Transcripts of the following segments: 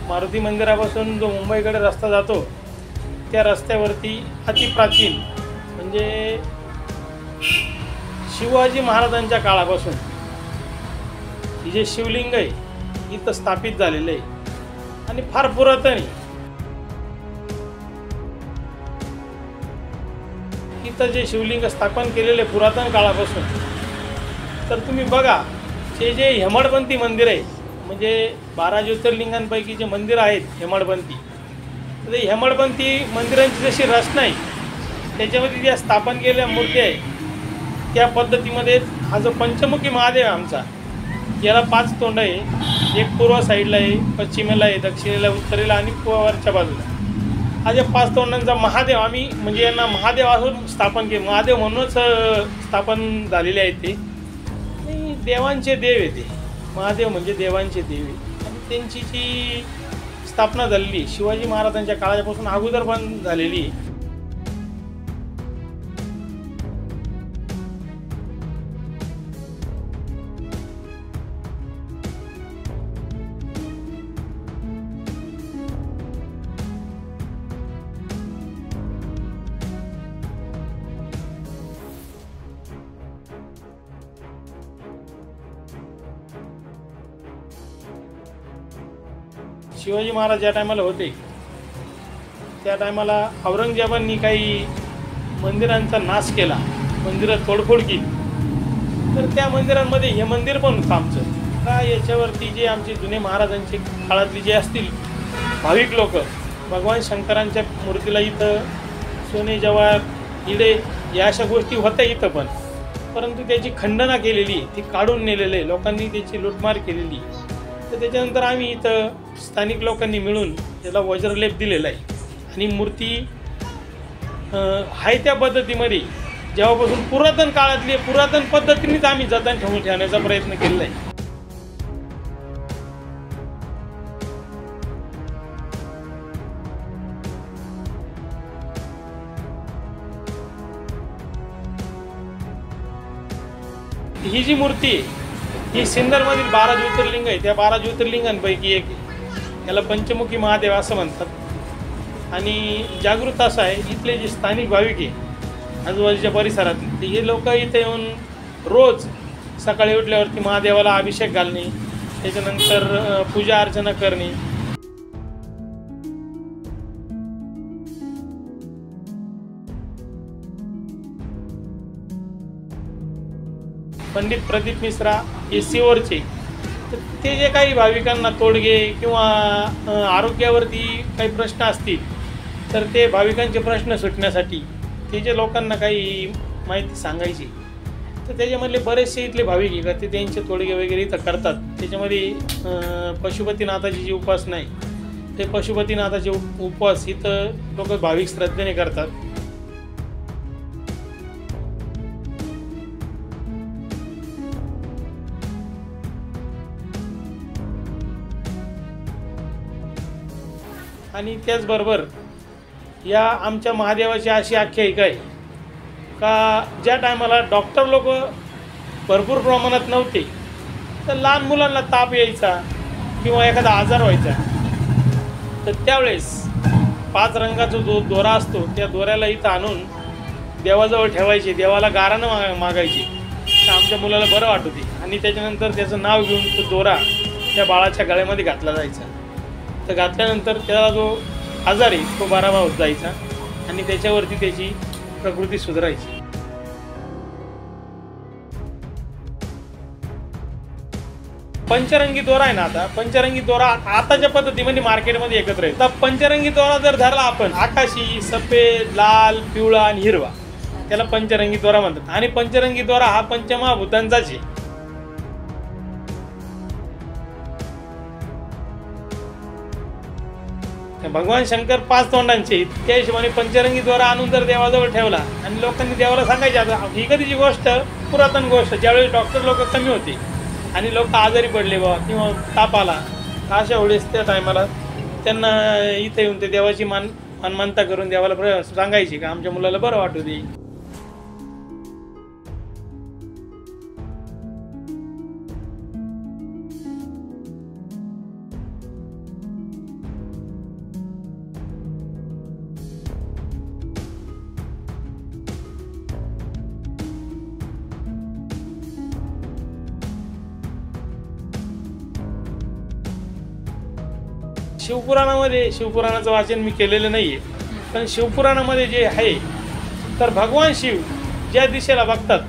मारुती मंदिरापासून जो मुंबईकडे रस्ता जातो त्या रस्त्यावरती अतिप्राचीन म्हणजे शिवाजी महाराजांच्या काळापासून हे जे शिवलिंग आहे इथं स्थापित झालेलं आहे आणि फार पुरातन आहे। इथं जे शिवलिंग स्थापन केलेले पुरातन काळापासून तर तुम्ही बघा जे हेमाडपंथी मंदिर आहे म्हणजे 12 ज्योतिर्लिंगांपैकी जे मंदिर आहेत हेमाडपंथी, तर हेमाडपंथी मंदिरांची जशी रचना आहे त्याच्यामध्ये ज्या स्थापन केलेल्या मूर्त्या आहे त्या पद्धतीमध्ये हा जो पंचमुखी महादेव आमचा याला 5 तोंड आहे, एक पूर्व साईडला आहे, पश्चिमेला आहे, दक्षिणेला, उत्तरेला आणि वरच्या बाजूला। हा जे 5 तोंडांचा महादेव आम्ही म्हणजे यांना महादेव असून स्थापन केले, महादेव म्हणूनच स्थापन झालेले आहेत ते आणि देवांचे देव आहे ते। महादेव म्हणजे देवांचे देव आहे आणि त्यांची जी स्थापना झालेली शिवाजी महाराजांच्या काळापासून अगोदर पण झालेली आहे। शिवाजी महाराज ज्या टायमाला होते त्या टायमाला औरंगजेबांनी काही मंदिरांचा नाश केला, मंदिरं तोडफोड केली, तर त्या मंदिरांमध्ये हे मंदिर पण होतं आमचं का। याच्यावरती जे आमचे जुने महाराजांचे काळातले जे असतील भाविक लोक भगवान शंकरांच्या मूर्तीला इथं सोने जवाहर हिरे या अशा गोष्टी होत्या इथं पण, परंतु त्याची खंडना केलेली, ती काढून नेलेले लोकांनी त्याची लूटमार केलेली। तर त्याच्यानंतर आम्ही इथं स्थानिक लोकांनी मिळून त्याला वज्रलेप दिलेला आहे आणि मूर्ती आहे त्या पद्धतीमध्ये जेव्हापासून पुरातन काळातली पुरातन पद्धतीनेच आम्ही जतन ठेवून ठेवण्याचा प्रयत्न केलेला आहे। ही जी मूर्ती ही सिन्नरमधील 12 ज्योतिर्लिंग आहे त्या 12 ज्योतिर्लिंगांपैकी एक आहे। याला पंचमुखी महादेव असं म्हणतात आणि जागृत असं आहे इथले जे स्थानिक भाविक आहे आजूबाजूच्या परिसरातले हे लोक इथे येऊन रोज सकाळी उठल्यावरती महादेवाला अभिषेक घालणे, त्याच्यानंतर पूजा अर्चना करणे। पंडित प्रदीप मिश्रा हे सिओरचे, तर ते जे काही भाविकांना तोडगे किंवा आरोग्यावरती काही प्रश्न असतील तर ते भाविकांचे प्रश्न सुटण्यासाठी ते जे लोकांना काही माहिती सांगायची तर त्याच्यामधले बरेचसे इथले भाविक आहे का ते त्यांचे तोडगे वगैरे इथं करतात। त्याच्यामध्ये पशुपतीनाथाची जी उपासना आहे ते पशुपतीनाथाचे उपवास इथं लोक भाविक श्रद्धेने करतात। आणि त्याचबरोबर या आमच्या महादेवाची अशी आख्यायिका आहे का ज्या टायमाला डॉक्टर लोक भरपूर प्रमाणात नव्हते तर लहान मुलांना ताप यायचा किंवा एखादा आजार व्हायचा तर त्यावेळेस 5 रंगाचा जो दोरा असतो त्या दोऱ्याला इथं आणून देवाजवळ ठेवायचे, देवाला गारानं मागायचे तर आमच्या मुलाला बरं वाटत होते आणि त्याच्यानंतर त्याचं नाव घेऊन तो दोरा त्या बाळाच्या गळ्यामध्ये घातला जायचा। तर घातल्यानंतर त्याला जो आजार आहे तो बरा होत जायचा आणि त्याच्यावरती त्याची प्रकृती सुधारायची। पंचरंगी दोरा आहे ना, आता पंचरंगी दोरा आताच्या पद्धतीमध्ये मार्केटमध्ये एकत्र आहे। तर पंचरंगी दोरा जर धरला आपण आकाशी, सफेद, लाल, पिवळा आणि हिरवा त्याला पंचरंगी दोरा म्हणतात आणि पंचरंगी दोरा हा पंचमहाभूतांचाच आहे। भगवान शंकर 5 तोंडांचे त्या हिशोबाने पंचरंगी दोरा आणून जर देवाजवळ ठेवला आणि लोकांनी देवाला सांगायचे आता ही कधीची गोष्ट पुरातन गोष्ट ज्यावेळेस डॉक्टर लोक कमी होते आणि लोक आजारी पडले बा किंवा ताप आला अशा वेळेस त्या टायमाला त्यांना इथे येऊन ते देवाची मानमानता करून देवाला सांगायची का आमच्या मुलाला बरं वाटू दे। शिवपुराणामध्ये, शिवपुराणाचं वाचन मी केलेलं नाही आहे, पण शिवपुराणामध्ये जे आहे तर भगवान शिव ज्या दिशेला बघतात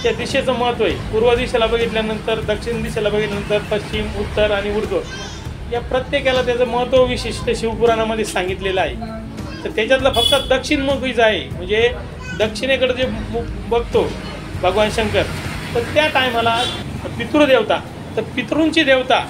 त्या दिशेचं महत्त्व आहे. पूर्व दिशेला बघितल्यानंतर, दक्षिण दिशेला बघितल्यानंतर, पश्चिम, उत्तर आणि ऊर्ध्व या प्रत्येकाला त्याचं महत्त्व विशिष्ट शिवपुराणामध्ये सांगितलेलं आहे. तर त्याच्यातलं फक्त दक्षिणमुखीच आहे, म्हणजे दक्षिणेकडे जे बघतो भगवान शंकर, तर त्या टायमाला पितृदेवता, तर पितृंची देवता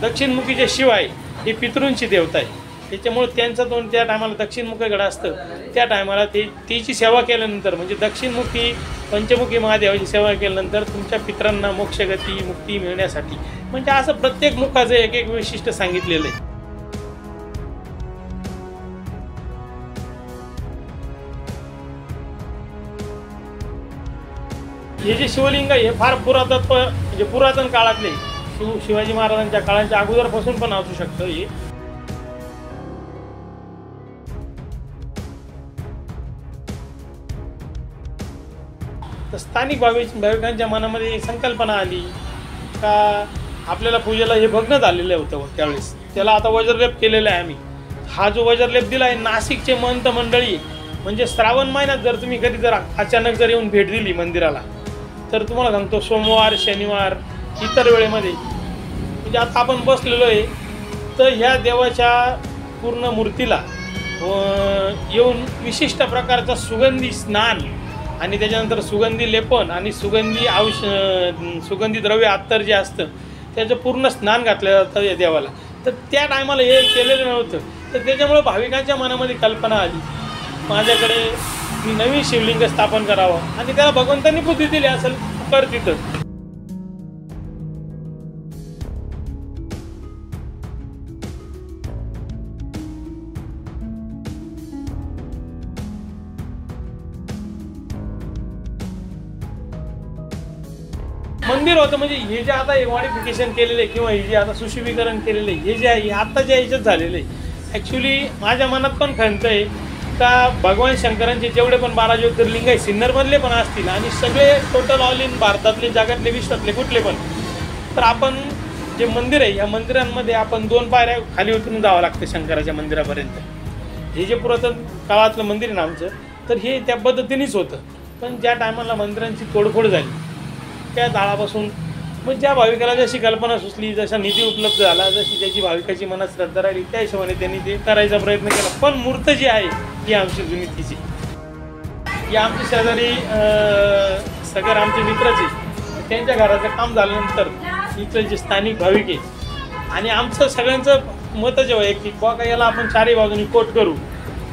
दक्षिणमुखी जे शिव आहे ही पितृंची देवता आहे. त्याच्यामुळे त्यांचं तोंड त्या टायमाला दक्षिणमुखीकडे असतं. त्या टायमाला तिची सेवा केल्यानंतर, म्हणजे दक्षिणमुखी पंचमुखी महादेवाची सेवा केल्यानंतर तुमच्या पितरांना मोक्षगती, मुक्ती मिळण्यासाठी, म्हणजे असं प्रत्येक मुखाचं एक एक वैशिष्ट्य सांगितलेलं आहे. हे जे शिवलिंग आहे हे फार पुरातत्व, म्हणजे पुरातन काळातले, शिवाजी महाराजांच्या काळाच्या अगोदरपासून पण असू शकतं हे. तर स्थानिक भाविकांच्या मनामध्ये संकल्पना आली का आपल्याला पूजेला हे बघणं झालेलं होतं त्यावेळेस. त्याला आता वज्रलेप केलेला आहे आम्ही. हा जो वज्रलेप दिला आहे नाशिकचे महंत मंडळी, म्हणजे श्रावण महिन्यात जर तुम्ही कधी जर अचानक जर येऊन भेट दिली मंदिराला, तर तुम्हाला सांगतो सोमवार, शनिवार, इतर वेळेमध्ये, म्हणजे आता आपण बसलेलो आहे तर ह्या देवाच्या पूर्ण मूर्तीला येऊन विशिष्ट प्रकारचा सुगंधी स्नान आणि त्याच्यानंतर सुगंधी लेपन आणि सुगंधी द्रव्य अत्तर जे असतं त्याचं पूर्ण स्नान घातलं जातं या देवाला. तर त्या टायमाला हे केलेलं नव्हतं. तर त्याच्यामुळं भाविकांच्या मनामध्ये कल्पना आली, माझ्याकडे मी नवीन शिवलिंग स्थापन करावं आणि त्याला भगवंतांनी बुद्धी दिली असेल कर तिथं. मंदिर होतं, म्हणजे हे जे आता मॉडिफिकेशन केलेलं आहे किंवा हे जे आता सुशोभीकरण केलेलं आहे हे जे आहे हे आत्ताच्या ह्याच्यात झालेलं आहे. ॲक्च्युली माझ्या मनात पण खंत आहे का भगवान शंकरांचे जेवढे पण 12 ज्योतिर्लिंग आहे सिन्नरमधले पण असतील आणि सगळे टोटल ऑल इन भारतातले, जगातले, विश्वातले कुठले पण, तर आपण जे मंदिर आहे या मंदिरांमध्ये आपण 2 पायऱ्या खाली उतरून जावं लागतं शंकराच्या मंदिरापर्यंत. हे जे पुरातन काळातलं मंदिर आहे ना आमचं, तर हे त्या पद्धतीनेच होतं. पण ज्या टायमाला मंदिरांची तोडफोड झाली त्या काळापासून मग ज्या भाविकाला जशी कल्पना सुचली, जसा निधी उपलब्ध झाला, जशी ज्याची भाविकाची मनात श्रद्धा राहिली त्या हिशोबाने त्यांनी ते करायचा प्रयत्न केला. पण मूर्त जी आहे ही आमची जुनी तिची, ही आमची शेजारी सगळे आमचे मित्राचे, त्यांच्या घराचं काम झाल्यानंतर इथं जे स्थानिक भाविक आहे आणि आमचं सगळ्यांचं मत जेव्हा आहे की बघा याला आपण चारही बाजूनी कोट करू.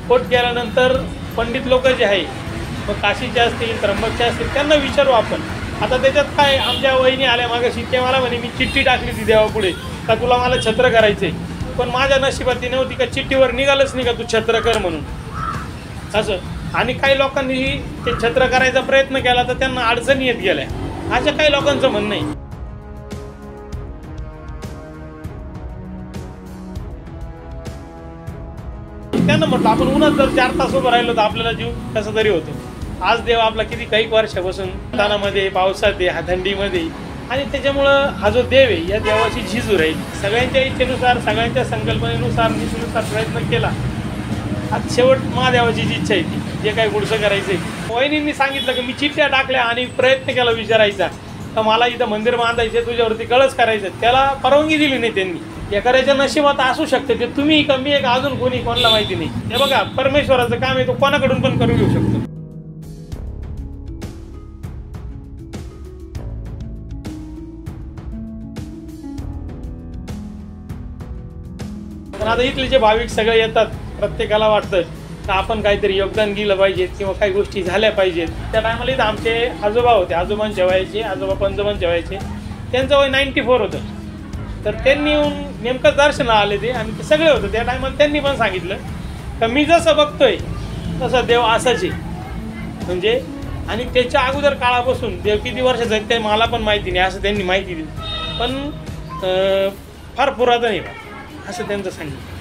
कोट केल्यानंतर पंडित लोक जे आहे मग काशीचे असतील, त्र्यंबकचे असतील, त्यांना विचारू आपण. आता त्याच्यात काय, आमच्या वहिनी आल्या मागाशी, ते मला म्हणे मी चिठ्ठी टाकली ती देवापुढे का तुला मला छत्र करायचं आहे, पण माझ्या नशिबात ती नव्हती का चिठ्ठीवर निघालंच नाही का तू छत्र कर म्हणून असं. आणि काही लोकांनी ते छत्र करायचा प्रयत्न केला तर त्यांना अडचणी येत गेल्या, अशा काही लोकांचं म्हणणं आहे. त्यांना म्हटलं आपण उन्हात जर 4 तास उभं राहिलो तर आपल्याला जीव कसा तरी होतो. आज देव आपला किती काही वर्षापासून तानामध्ये, पावसात आहे, थंडीमध्ये, आणि त्याच्यामुळं हा जो देव आहे या देवाची झीज राहील. सगळ्यांच्या इच्छेनुसार, सगळ्यांच्या संकल्पनेनुसार, नीतीनुसार प्रयत्न केला. आज शेवट महादेवाची जी इच्छा आहे ती जे काही पुढचं करायचं आहे. वहिनींनी सांगितलं की मी चिठ्ठ्या टाकल्या आणि प्रयत्न केला विचारायचा तर मला इथं मंदिर बांधायचे, तुझ्यावरती कळस करायचं, त्याला परवानगी दिली नाही त्यांनी. एखाद्याच्या नशिबात असू शकते ते, तुम्ही कमी एक अजून कोणी कोणाला माहिती नाही. हे बघा परमेश्वराचं काम आहे, तो कोणाकडून पण करून घेऊ शकतो. पण आता इथले जे भाविक सगळे येतात, प्रत्येकाला वाटतं का आपण काहीतरी योगदान दिलं पाहिजे किंवा काही गोष्टी झाल्या पाहिजेत. त्या टायमाला इथं आमचे आजोबा होते, आजोबांच्या वयाचे, आजोबा पंजोबांच्या वयाचे, त्यांचं वय 94 होतं. तर त्यांनी येऊन नेमकं दर्शनाला आले ते आणि ते सगळे होतं. त्या टायमाला त्यांनी पण सांगितलं का मी जसं बघतोय तसं देव असाच आहे, म्हणजे आणि त्याच्या अगोदर काळापासून देव किती वर्षाचं आहे ते मला पण माहिती नाही असं त्यांनी माहिती दिली, पण फार पुरातन आहे असं त्यांचं सांगितलं.